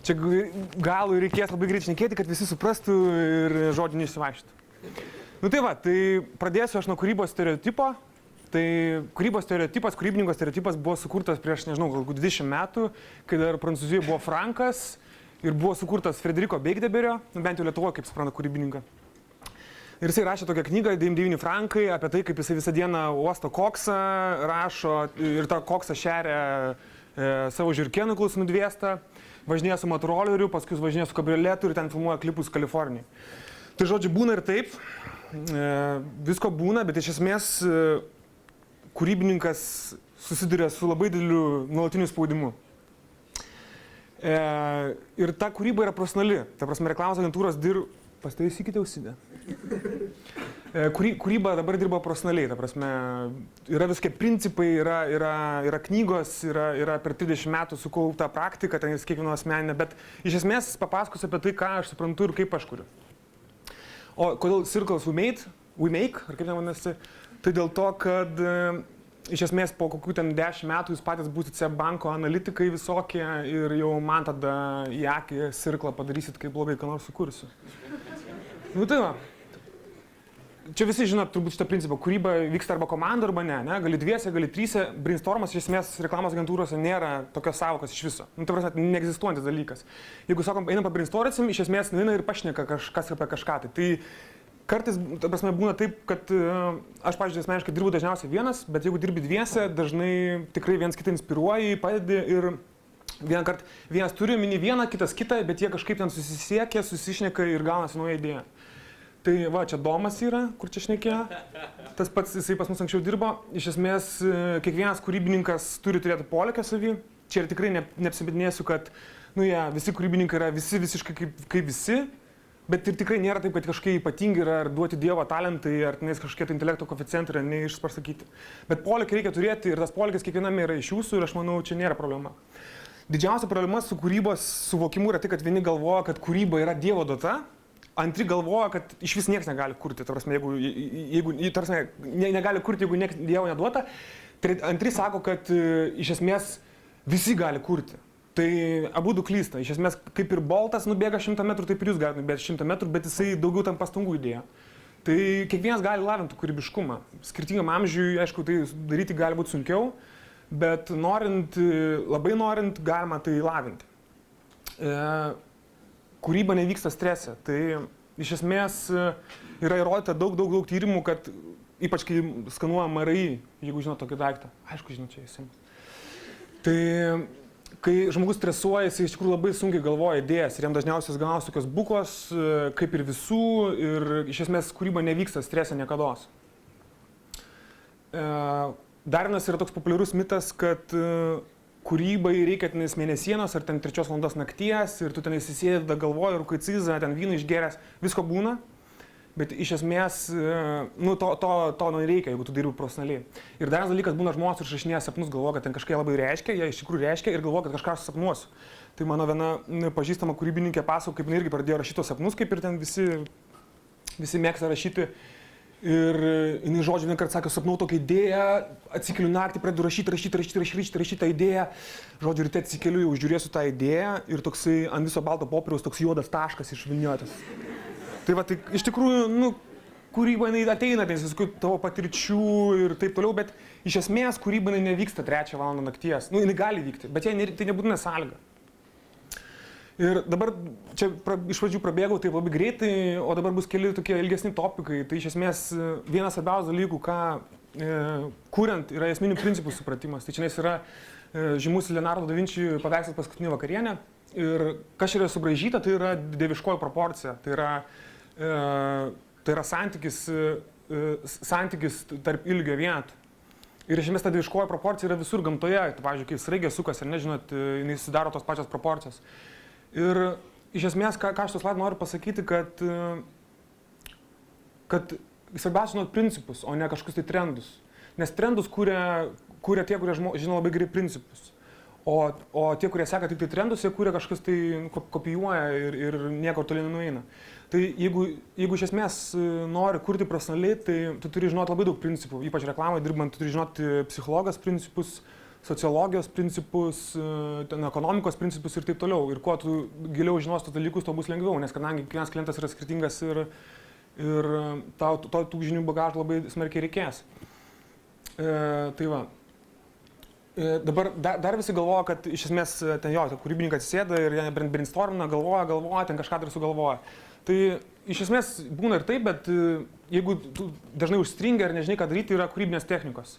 Čia galų reikės labai greit šnekėti, kad visi suprastų ir žodžių neišsivaikštų. Nu tai va, tai pradėsiu aš nuo kūrybos stereotipo. Tai kūrybos stereotipas, kūrybininko stereotipas buvo sukurtas prieš, nežinau, galbūt 20 metų, kai dar Prancūzijoje buvo Frankas ir buvo sukurtas Frederiko Beigbederio, bent jau Lietuvoje, kaip supranta, kūrybininką. Ir jisai rašė tokią knygą, 99 frankai, apie tai, kaip jisai visą dieną uosto koksą rašo ir tą koksą šeria savo žiurkėnų klausimų nudviestą, važinėja su motoroleriu, paskui važinėja su kabrioletu ir ten filmuoja klipus Kalifornijai. Tai žodžiu, būna ir taip, visko būna, bet iš esmės kūrybininkas susiduria su labai dideliu nuolatiniu spaudimu. Ir ta kūryba yra profesionali, ta prasme reklamos agentūros Pastaisykite ausinę. Kūryba dabar dirba profesionaliai, ta prasme, yra visokie principai, yra knygos, yra per 30 metų sukaupta praktika, ten jis kiekvieno asmeninė, bet iš esmės papasakosiu apie tai, ką aš suprantu ir kaip aš kuriu. O kodėl Circles We Make, ar kaip ten vadinasi, tai dėl to, kad iš esmės po kokių ten 10 metų jūs patys būsite banko analitikai visokie ir jau man tada į akį cirklą padarysit, kaip blogai ką nors sukursiu. Nu tai va. Čia visi žinot turbūt šitą principą, kūryba vyksta arba komanda, arba ne, gali dviese, gali tryse, brainstormas iš esmės reklamos agentūrose nėra tokios sąvokos iš viso. Nu tai prasme, neegzistuojantis dalykas. Jeigu sakom, einam pabrainstormsim, iš esmės nueina ir pašneka kažkas apie kažką. Tai kartais, ta prasme, būna taip, kad aš, pavyzdžiui, asmeniškai dirbu dažniausiai vienas, bet jeigu dirbi dviese, dažnai tikrai viens kitą inspiruoji, padedi ir vieną kartą vienas turi omeny vieną, kitas kitą, bet jie kažkaip ten susisiekia, susišneka ir gaunasi nauja idėja. Tai va, čia Domas yra, kur čia šnekėjo. Tas pats, jisai pas mus anksčiau dirbo. Iš esmės, kiekvienas kūrybininkas turi turėti polėkę savį. Čia ir tikrai neapsimetinėsiu, kad visi kūrybininkai yra visiškai kaip visi, bet ir tikrai nėra taip, kad kažkaip ypatingi yra ar duoti Dievo talentai, ar tenais kažkokie tai intelekto koeficientai yra neišpasakyti. Bet polėkę reikia turėti ir tas polėkis kiekviename yra iš jūsų ir aš manau, čia nėra problema. Didžiausia problema su kūrybos suvokimu yra tai, kad vieni galvoja, kad kūryba yra Dievo duota. Antri galvoja, kad iš vis niekas negali kurti, ta prasme, jeigu negali kurti, jeigu Dievo neduota. Antri sako, kad iš esmės visi gali kurti. Tai abudu klysta. Iš esmės, kaip ir Boltas nubėga 100 metrų, taip ir jūs galite nubėgti 100 metrų, bet jisai daugiau tam pastangų įdėjo. Tai kiekvienas gali lavinti kūrybiškumą. Skirtingam amžiui, aišku, tai daryti gali būti sunkiau, bet labai norint, galima tai lavinti. Kūryba nevyksta strese. Tai iš esmės yra įrodyta daug tyrimų, kad ypač kai skanuoja MRI, jeigu žinot tokį daiktą. Aišku, žinot, čia įsimu. Tai kai žmogus stresuoja, jis iš tikrųjų labai sunkiai galvoja idėjas ir jam dažniausiai gaunasi tokios bukos, kaip ir visų, ir iš esmės kūryba nevyksta strese niekados. Dar vienas yra toks populiarus mitas, kad kūrybai reikia tenais mėnesienos ar ten 3 valandos nakties ir tu ten įsisėdi, galvoji, rūkai cizą, ten vyną išgeręs, visko būna, bet iš esmės to nereikia, jeigu tu dirbi profesionaliai. Ir dar vienas dalykas, būna žmonės užrašinėja sapnus, galvoja, kad ten kažkai labai reiškia, jie iš tikrųjų reiškia ir galvoja, kad kažką susapnuosiu. Tai mano viena pažįstama kūrybininkė pasako, kaip jinai irgi pradėjo rašyti tos sapnus, kaip ir ten visi mėgsta rašyti. Ir jinai žodžiu vieną kartą sakė, sapnau tokią idėją, atsikeliu naktį, pradedu rašyti tą idėją. Žodžiu, ryte atsikeliu, jau žiūrėsiu tą idėją ir toksai ant viso balto popieriaus toks juodas taškas išvilniotas. Tai va, tai iš tikrųjų, kūryba jinai ateina, nes visokių tavo patirčių ir taip toliau, bet iš esmės kūryba jinai nevyksta 3 valandą nakties. Jinai gali vykti, bet tai nebūtina sąlyga. Ir dabar čia iš pradžių prabėgau taip labai greitai, o dabar bus keli tokie ilgesni topikai. Tai iš esmės vienas svarbiausių dalykų, ką kuriant, yra esminių principų supratimas. Tai čia yra žymus Leonardo da Vinci paveikslas Paskutinė vakarienė. Ir kas yra subraižyta, tai yra dieviškoji proporcija. Tai yra santykis tarp ilgio vienetų. Ir iš esmės ta dieviškoji proporcija yra visur gamtoje. Tai, pavyzdžiui, kai sraigė sukasi, ar nežinot, jinai sudaro tos pačios proporcijos. Ir iš esmės, ką aš tos slaidą noriu pasakyti, kad svarbiausia žinot principus, o ne kažkokius tai trendus. Nes trendus kūrė tie, kurie žino labai gerai principus. O tie, kurie seka tik tai trendus, jie kūrė kažkas tai kopijuoja ir niekur toli nenueina. Tai jeigu iš esmės nori kurti profesionaliai, tai tu turi žinoti labai daug principų, ypač reklamoje dirbant, tu turi žinoti psichologijos principus, sociologijos principus, ekonomikos principus ir taip toliau. Ir kuo tu giliau žinos tos dalykus, to bus lengviau, nes kadangi kiekvienas klientas yra skirtingas ir tau tų žinių bagažų labai smarkiai reikės. Tai va. Dabar dar visi galvoja, kad iš esmės ten jo, kūrybininkai atsisėda ir jie brainstormina, galvoja, ten kažką dar sugalvoja. Tai iš esmės būna ir taip, bet jeigu tu dažnai užstringi ir nežinai, ką daryti, yra kūrybinės technikos.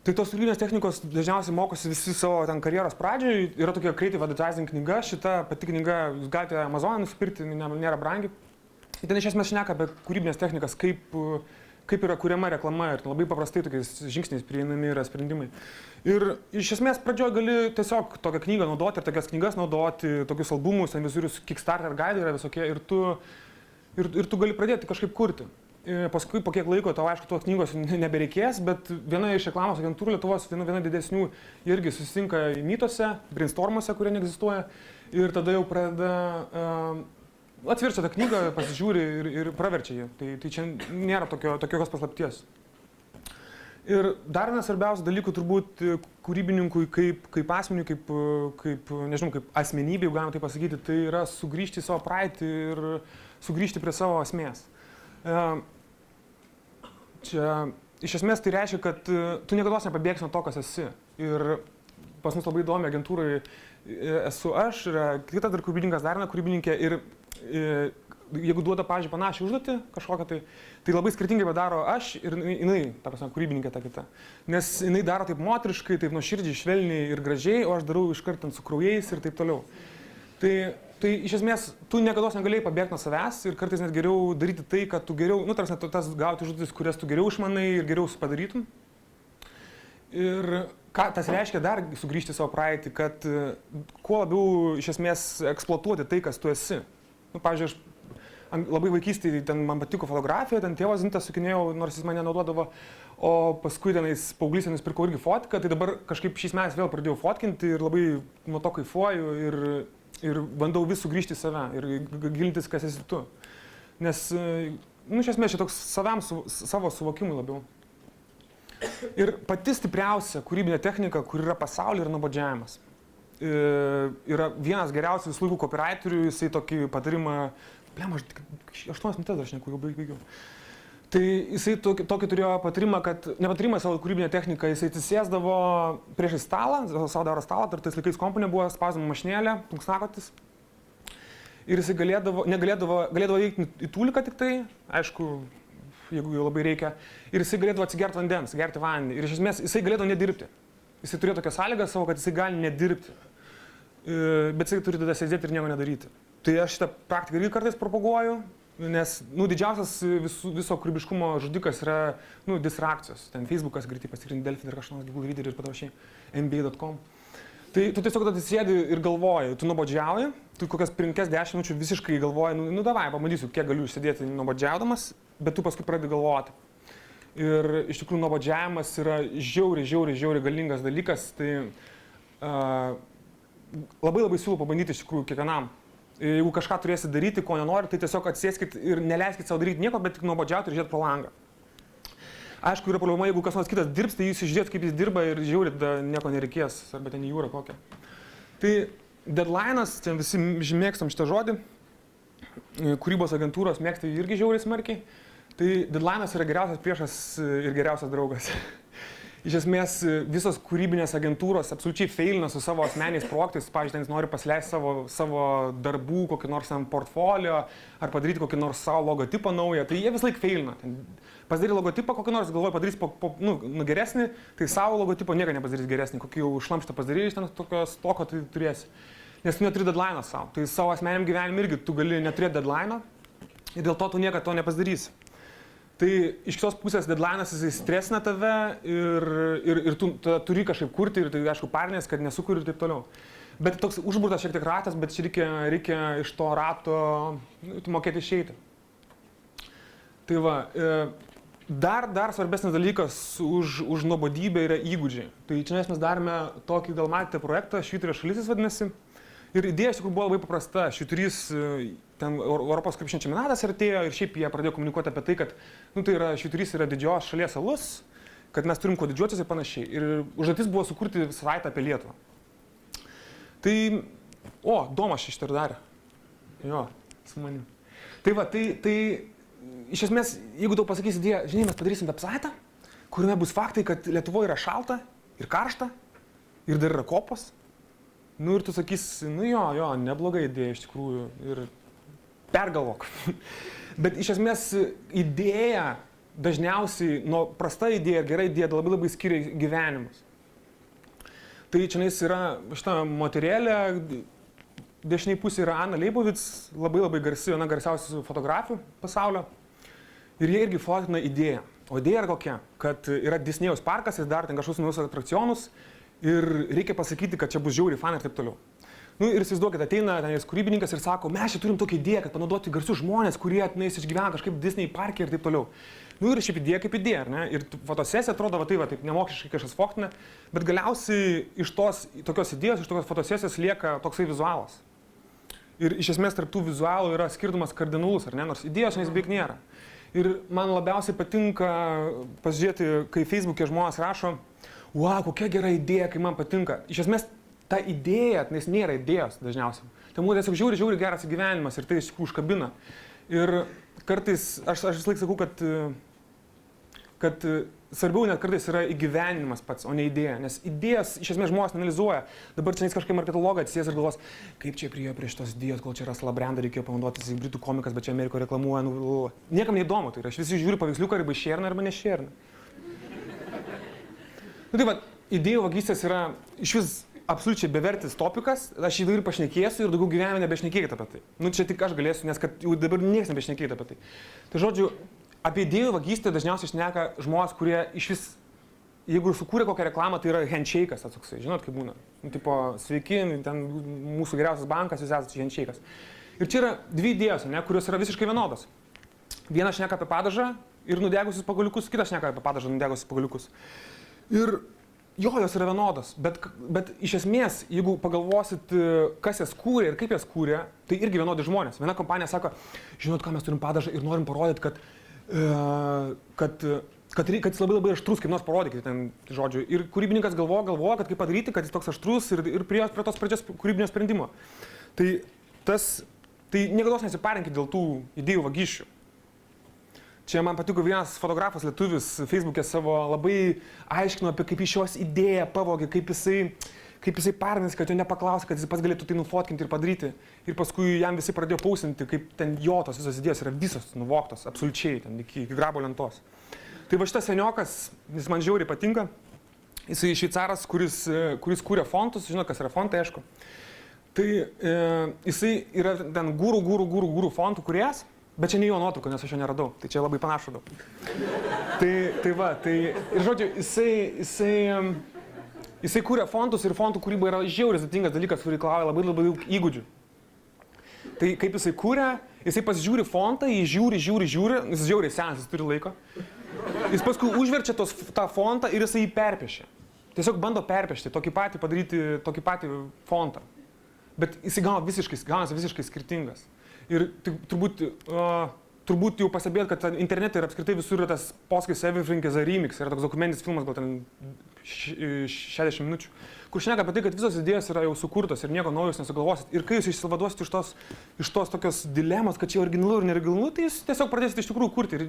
Tai tos kūrybinės technikos dažniausiai mokosi visi savo ten karjeros pradžioj. Yra tokia Creative Advertising knyga, šita pati knyga jūs galite Amazon'e nusipirkti, nėra brangi. Ir ten iš esmės šneka apie kūrybinės technikas, kaip yra kuriama reklama ir labai paprastai tokiais žingsniais prieinami yra sprendimai. Ir iš esmės pradžioje gali tiesiog tokią knygą naudoti ir tokias knygas naudoti, tokius albumus, ten visurius Kickstarter guide yra visokie ir tu gali pradėti kažkaip kurti. Paskui po kiek laiko tau aišku tos knygos nebereikės, bet viena iš reklamos agentūrų Lietuvos, viena didesnių, irgi susitinka į mytose, brainstormuose, kurie neegzistuoja ir tada jau pradeda atverčia tą knygą, pasižiūri ir praverčia jį. Tai čia nėra tokios paslapties. Ir dar vienas svarbiausių dalykų turbūt kūrybininkui kaip asmeniui, kaip asmenybė, jeigu galima tai pasakyti, tai yra sugrįžti į savo praeitį ir sugrįžti prie savo esmės. Čia iš esmės tai reiškia, kad tu niekados nepabėgsi nuo to, kas esi. Ir pas mus labai įdomi agentūrai esu aš, yra kitas dar kūrybininkas, dar viena kūrybininkė ir jeigu duoda, pavyzdžiui, panašią užduotį kažkokią, tai labai skirtingai padaro aš ir jinai, ta prasme, kūrybininkė ta kita. Nes jinai daro taip moteriškai, taip nuoširdžiai, švelniai ir gražiai, o aš darau iškart su kraujais ir taip toliau. Tai iš esmės, tu niekados negalėjai pabėgti nuo savęs ir kartais net geriau daryti tai, kad tu geriau, tas gauti užduotis, kurias tu geriau išmanai ir geriau padarytum. Ir ką tas reiškia dar sugrįžti savo praeitį, kad kuo labiau iš esmės eksploatuoti tai, kas tu esi. Pavyzdžiui, aš labai vaikystėje man patiko fotografija, ten tėvas zintas sukinėjau, nors jis mane naudodavo, o paskui tenais paauglystėje nusipirkau irgi fotką, tai dabar kažkaip šiais metais vėl pradėjau fotkinti ir labai nuo to kaifuoju ir bandau vis sugrįžti į save ir gilintis, kas esi tu. Nes, iš esmės, čia toks savo suvokimui labiau. Ir pati stipriausia kūrybinė technika, kur yra pasaulyje, yra nuobodžiavimas. Yra vienas geriausių visų laikų copywriterių, jisai tokį patarimą, aš 8 minutės dar šneku, jau baigiau. Tai jisai tokį turėjo patarimą, kad nepatarimą savo kūrybinę techniką, jisai atsisėsdavo priešais stalą, savo daro stalą, ir tais laikais kompanija buvo spausdinama mašinėlė, punksnakotis. Ir jisai galėdavo veikti į tūliką tik tai, aišku, jeigu jau labai reikia, ir jisai galėdavo atsigerti vandens, gerti vandenį, ir iš esmės jisai galėdavo nedirbti. Jisai turėjo tokią sąlygą savo, kad jisai gali nedirbti, bet jisai turi tada sėdėti ir nieko nedaryti. Tai aš šitą praktiką irgi kartais propaguoju, nes didžiausias viso kūrybiškumo žudikas yra distrakcijos. Ten Facebookas greitai pasikrinti, Delfi ir kažkoks Google Reader ir panašiai, NBA.com. Tai tu tiesiog tada sėdi ir galvoji, tu nuobodžiauji, tu kokias 5-10 minučių visiškai galvoji, davai, pamatysiu, kiek galiu išsėdėti nuobodžiaudamas, bet tu paskui pradedi galvoti. Ir iš tikrųjų nuobodžiavimas yra žiauriai galingas dalykas, tai labai siūlau pabandyti iš tikrųjų kiekvienam. Jeigu kažką turėsi daryti, ko nenori, tai tiesiog atsėskit ir neleiskit savo daryti nieko, bet tik nuobodžiauti ir žiūrėti pro langą. Aišku, yra problema, jeigu kas nors kitas dirbs, tai jūs žiūrėt, kaip jis dirba ir žiūrit, nieko nereikės, arba ten į jūrą kokią. Tai deadline'as, ten visi mėgstam šitą žodį, kūrybos agentūros mėgsta irgi žiauriai smarkiai. Tai deadline'as yra geriausias priešas ir geriausias draugas. Iš esmės, visos kūrybinės agentūros absoliučiai failina su savo asmeniais projektais. Pavyzdžiui, ten jis nori pasileisti savo darbų, kokį nors portfolio, ar padaryti kokį nors savo logotipą naują. Tai jie vis laik failina. Pasidaryti logotipą kokį nors, galvoja padarys geresnį, tai savo logotipą niekada nepadarys geresnį. Kokį jau šlamštą padarys, ten tokio stoko tai turėsi. Nes tu neturi deadline'ą savo. Tai savo asmeniam gyvenimui irgi tu gali neturėti deadline'ą ir dėl to tu niekada to nepasidarysi. Tai iš kitos pusės deadline'as jisai stresina tave ir tu turi kažkaip kurti ir tai aišku parnės, kad nesukuri ir taip toliau. Bet toks užburtas šiek tiek ratas, bet reikia iš to rato mokėti išeiti. Tai va, Dar svarbesnis dalykas už nuobodybę yra įgūdžiai. Tai čia mes darėme tokį, gal matėte projektą, Švyturio šalysis vadinasi. Ir idėja iš tikrųjų buvo labai paprasta. Švyturys, ten Europos krepšinio čempionatas artėjo ir šiaip jie pradėjo komunikuoti apie tai, kad tai yra, Švyturys yra didžios šalies alus, kad mes turim kuo didžiuotis ir panašiai. Ir užduotis buvo sukurti savaitę apie Lietuvą. Tai, Domas šitą ir darė. Jo, su manim. Tai va, tai iš esmės, jeigu tau pasakysi idėją, žinai, mes padarysim website, kuriame bus faktai, kad Lietuvoje yra šalta ir karšta ir dar yra kopos. Ir tu sakysi, jo, nebloga idėja iš tikrųjų ir pergalvok. Bet iš esmės idėja dažniausiai, prasta idėja ir gera idėja labai skiria gyvenimus. Tai čia yra šitą moterėlę, dešiniai pusė yra Ana Leibovic, labai garsi, viena garsiausių fotografių pasaulio. Ir jie irgi fotkina idėją. O idėja yra kokia, kad yra Disnėjaus parkas ir dar ten kažkokius naujus atrakcionus ir reikia pasakyti, kad čia bus žiauriai fanai ir taip toliau. Ir įsivaizduokit, ateina ten kūrybininkas ir sako, mes čia turim tokią idėją, kad panaudoti garsius žmonės, kurie išgyvena kažkaip Disney parke ir taip toliau. Ir šiaip idėja kaip idėja, ar ne? Ir fotosesija atrodo, taip nemokšiškai kažkas fotokina, bet galiausiai iš tos tokios idėjos, iš tokios fotosesijos lieka toksai vizualas. Ir iš esmės tarp tų vizualų yra skirtumas kardinalus, ar ne? Nors idėjos nes beveik nėra. Ir man labiausiai patinka pasižiūrėti, kai Facebook'e žmonės rašo, kokia gera idėja, kai man patinka. Iš esmės ta idėja, nes nėra idėjos dažniausiai. Tai mūsų tiesiog žiauri geras gyvenimas ir tai iš tikrųjų užkabina. Ir kartais, aš vis laik sakau, kad svarbiau net kartais yra įgyvenimas pats, o ne idėja. Nes idėjas iš esmės žmonės analizuoja. Dabar čia kažkaip marketologą atsisės ir galvos, kaip čia priėjo prie šitos idėjos, kol čia Russell Brandą reikėjo panaudoti, jis britų komikas, bet čia Amerikoje reklamuoja. Niekam neįdomu, tai yra, aš visi žiūriu paveiksliuką arba šerną arba nešerną. Tai va, idėjų vagystės yra iš vis absoliučiai bevertis topikas, aš jį ir pašnekėsiu ir daugiau gyvenime nebešnekėkit apie tai. Čia tik aš galėsiu, nes kad jau dabar niekas nebešnekėkit apie tai. Tai žodžiu, apie idėjų vagystę dažniausiai šneka žmonės, kurie iš vis, jeigu sukūrė kokią reklamą, tai yra handshake'as atsuksai, žinot kaip būna. Tipo, sveiki, ten mūsų geriausias bankas, jūs esate handshake'as. Ir čia yra dvi idėjos, kurios yra visiškai vienodos. Vienas šneka apie padažą ir nudegusius pagaliukus, kitas šneka apie padažą ir nudegusius pagaliukus. Ir jos yra vienodos, bet iš esmės, jeigu pagalvosit, kas jas kūrė ir kaip jas kūrė, tai irgi vienodi žmonės. Viena kompanija sako, žinot, ką mes turim padažą ir norim parodyti, kad jis labai aštrus, kaip nors parodykite ten žodžiu. Ir kūrybininkas galvoja, kad kaip padaryti, kad jis toks aštrus ir prie tos pradžios kūrybinio sprendimo. Tai niekados nesiparinkit dėl tų idėjų vagysčių. Čia man patiko vienas fotografas lietuvis Facebook'e savo labai aiškino apie kaip iš šios idėją pavogė, kaip jisai parnės, kad jo nepaklausė, kad jis pats galėtų tai nufotkinti ir padaryti. Ir paskui jam visi pradėjo pausinti, kaip ten jo tos visos idėjos yra visos nuvoktos, absoliučiai, ten iki grabo lentos. Tai va šitas seniokas, jis man žiauriai patinka. Jisai šveicaras, kuris kūrė fontus, žinot, kas yra fontai, aišku. Tai jisai yra ten gūrų fontų kūrėjas. Bet čia ne jo nuotrauka, nes aš jo neradau. Tai čia labai panašu daug. Ir žodžiu, jisai kūrė fontus ir fontų kūryba yra žiauriai sudėtingas dalykas, kurį reikalauja labai daug įgūdžių. Tai kaip jisai kūrė, jisai pasižiūri fontą, jis žiūri, jis žiauriai senas, jis turi laiko. Jis paskui užverčia tą fontą ir jisai jį perpiešia. Tiesiog bando perpiešti, padaryti tokį patį fontą. Bet jisai gaunasi visiškai skirtingas. Ir turbūt jau pastebėjot, kad internete ir apskritai visur yra tas posakis Everything is a Remix, yra toks dokumentinis filmas, gal ten 60 minučių, kur šneka apie tai, kad visos idėjos yra jau sukurtos ir nieko naujos nesugalvosit. Ir kai jūs išsivaduosit iš tos tokios dilemos, kad čia originalu ir neoriginalu, tai jūs tiesiog pradėsite iš tikrųjų kurti.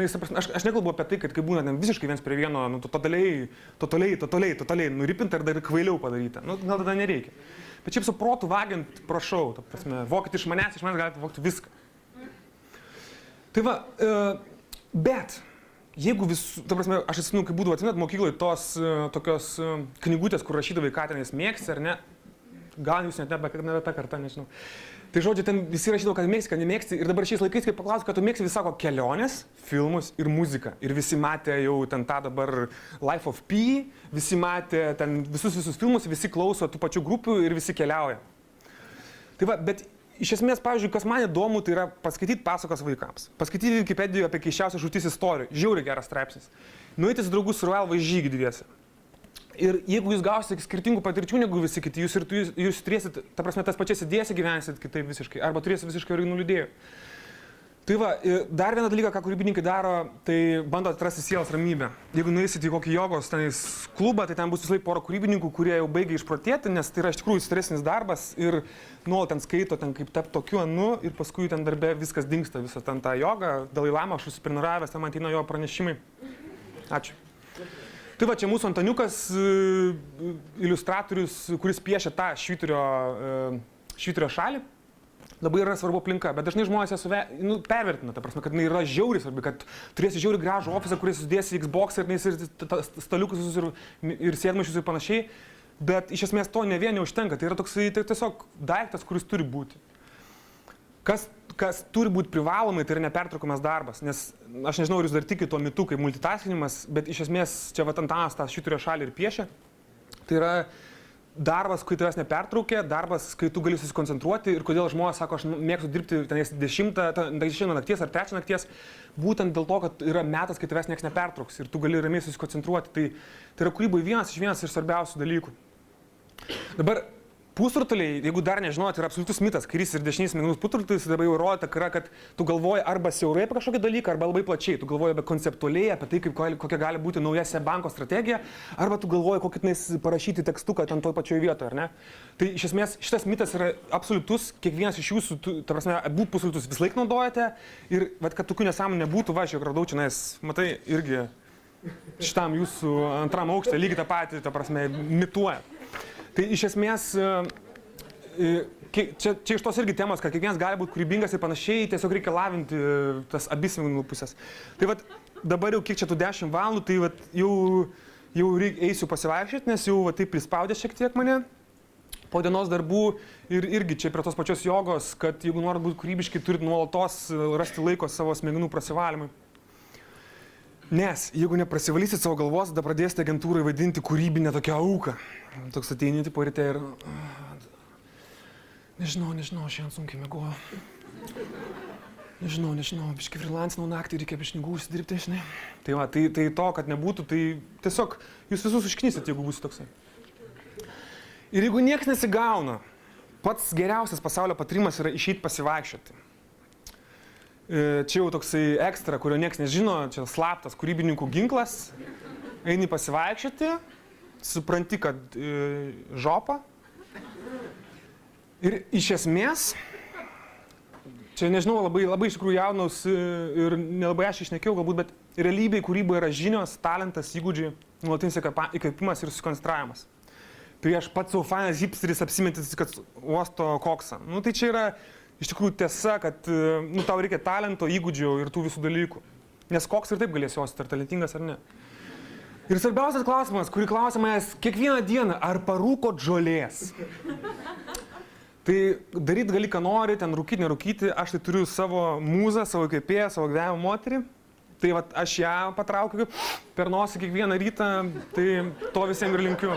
Aš nekalbu apie tai, kad kai būna visiškai viens prie vieno, totaliai nuripinta ir dar kvailiau padaryta. Gal tada nereikia. Bet šiaip su protu vagiant, prašau, vokit iš manęs galite vokti viską. Tai va, bet jeigu aš atsimenu, kai būdavo atsimėt mokykloje tos tokios knygutės, kur rašydavai, ką tenais mėgsi ar ne, gal jūs net nebe kartą, nežinau. Tai žodžiu, ten visi rašydavo, kad mėgsi, kad nemėgsi ir dabar šiais laikais, kai paklausiu, kad tu mėgsi, visi sako kelionės, filmus ir muziką. Ir visi matė jau ten tą dabar Life of Pi, visi matė ten visus filmus, visi klauso tų pačių grupių ir visi keliauja. Tai va, bet iš esmės, pavyzdžiui, kas man įdomu, tai yra paskaityti pasakas vaikams. Paskaityti Wikipedijoje apie keisčiausias žūtis istorijų. Žiauriai geras straipsnis. Nueiti su draugu survival žygį dviesi. Ir jeigu jūs gausite skirtingų patirčių negu visi kiti, jūs turėsit, ta prasme, tas pačias idėjas gyvensit kitaip visiškai, arba turėsit visiškai originalių idėjų. Tai va, dar vieną dalyką, ką kūrybininkai daro, tai bando atrasti sielos ramybę. Jeigu nueisit į kokį jogos tenais klubą, tai ten bus visai pora kūrybininkų, kurie jau baigia išprotėti, nes tai yra iš tikrųjų stresinis darbas ir nuolat ten skaito, ten kaip tapti tokiu anu ir paskui ten darbe viskas dingsta, visą ten tą jogą, Dalai Lama, aš užsiprenuravęs, ten man ateina jo pranešimai. Ačiū. Tai va, čia mūsų Antaniukas, iliustratorius, kuris piešia tą švyturio šalį. Labai yra svarbu aplinka, bet dažnai žmonės ją pervertina, ta prasme, kad jinai yra žiauriai svarbi, kad turėsi žiauriai gražų ofisą, kuris sudėsi Xbox ir staliukus ir sėdmaišius ir panašiai, bet iš esmės to ne vien neužtenka, tai yra toksai tiesiog daiktas, kuris turi būti. Kas turi būti privalomai, tai yra nepertraukomas darbas, nes aš nežinau, ar jūs dar tikite tuo mitu kaip multitaskinimas, bet iš esmės čia Antanas tą švyturio šalį ir piešia. Tai yra darbas, kai tavęs nepertraukia, darbas, kai tu gali susikoncentruoti ir kodėl žmonės sako, aš mėgstu dirbti tenais 10 nakties ar 3 nakties, būtent dėl to, kad yra metas, kai tavęs niekas nepertrauks ir tu gali ramiai susikoncentruoti. Tai yra kūrybai vienas iš svarbiausių dalykų. Dabar pusrutuliai, jeigu dar nežinote, yra absoliutus mitas, kairys ir dešinys smegenų pusrutulis, dabar jau įrodyta, kad tu galvoji arba siaurai apie kažkokį dalyką, arba labai plačiai. Tu galvoji apie konceptualiai, apie tai, kokia gali būti nauja SEB banko strategija, arba tu galvoji, kokį tenais parašyti tekstuką ten toj pačioje vietoje, ar ne? Tai iš esmės šitas mitas yra absoliutus, kiekvienas iš jūsų, ta prasme, abu pusrutulius vis laik naudojate ir kad tokių nesąmonių nebūtų, va, aš jau radau čia, matai, irgi šitam jūsų antram aukšte lygiai tą patį, ta prasme, mituoja. Tai iš esmės, čia iš tos irgi temos, kad kiekvienas gali būti kūrybingas ir panašiai, tiesiog reikia lavinti tas abi smegenų pusės. Tai vat, dabar jau kiek čia tų 10 valandų, tai vat, jau eisiu pasivaikščioti, nes jau taip prispaudė šiek tiek mane po dienos darbų ir irgi čia prie tos pačios jogos, kad jeigu norit būti kūrybiški, turit nuolatos rasti laiko savo smegenų prasivalymui. Nes jeigu neprasivalysit savo galvos, tada pradėsite agentūrai vaidinti kūrybinę tokią auką. Toks ateini tipo ryte ir... Nežinau, šiandien sunkiai miegoju. Nežinau, biškai freelancinau naktį, reikia pinigų užsidirbti, žinai. Tai va, tai to, kad nebūtų, tai tiesiog jūs visus užknysit, jeigu būsit toksai. Ir jeigu niekas nesigauna, pats geriausias pasaulio patarimas yra išeiti pasivaikščioti. Čia jau toksai ekstra, kurio niekas nežino, čia slaptas kūrybininkų ginklas. Eini pasivaikščioti, supranti, kad žopa. Ir iš esmės, čia nežinau, labai iš tikrųjų jaunaus ir nelabai aš išnekėjau galbūt, bet realybėj kūryba yra žinios, talentas, įgūdžiai, nuolatinis įkvėpimas ir susikoncentravimas. Prieš pats savo fainas hipsteris apsimetis, kad uosto koksą. Nu tai čia yra iš tikrųjų tiesa, kad tau reikia talento, įgūdžių ir tų visų dalykų. Nes koks ir taip galėsi osti, ar talentingas ar ne. Ir svarbiausias klausimas, kurį klausia manęs kiekvieną dieną, ar parūkot žolės? Tai daryti gali, ką nori, ten rūkyti, nerūkyti, aš tai turiu savo mūzą, savo įkvėpėją, savo gyvenimo moterį. Tai vat, aš ją patraukiu per nosį kiekvieną rytą, tai to visiems ir linkiu.